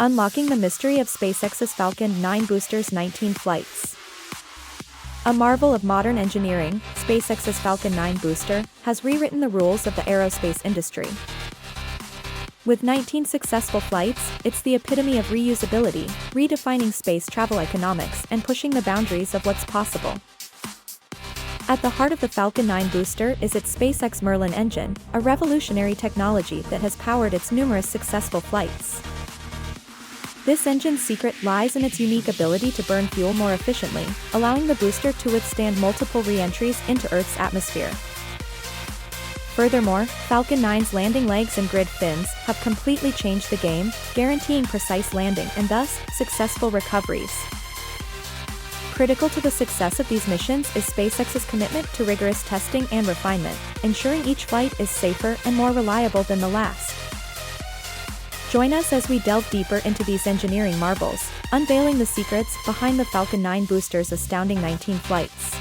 Unlocking the mystery of SpaceX's Falcon 9 booster's 19 flights. A marvel of modern engineering, SpaceX's Falcon 9 booster has rewritten the rules of the aerospace industry. With 19 successful flights, it's the epitome of reusability, redefining space travel economics and pushing the boundaries of what's possible. At the heart of the Falcon 9 booster is its SpaceX Merlin engine, a revolutionary technology that has powered its numerous successful flights. This engine's secret lies in its unique ability to burn fuel more efficiently, allowing the booster to withstand multiple re-entries into Earth's atmosphere. Furthermore, Falcon 9's landing legs and grid fins have completely changed the game, guaranteeing precise landing and thus, successful recoveries. Critical to the success of these missions is SpaceX's commitment to rigorous testing and refinement, ensuring each flight is safer and more reliable than the last. Join us as we delve deeper into these engineering marvels, unveiling the secrets behind the Falcon 9 booster's astounding 19 flights.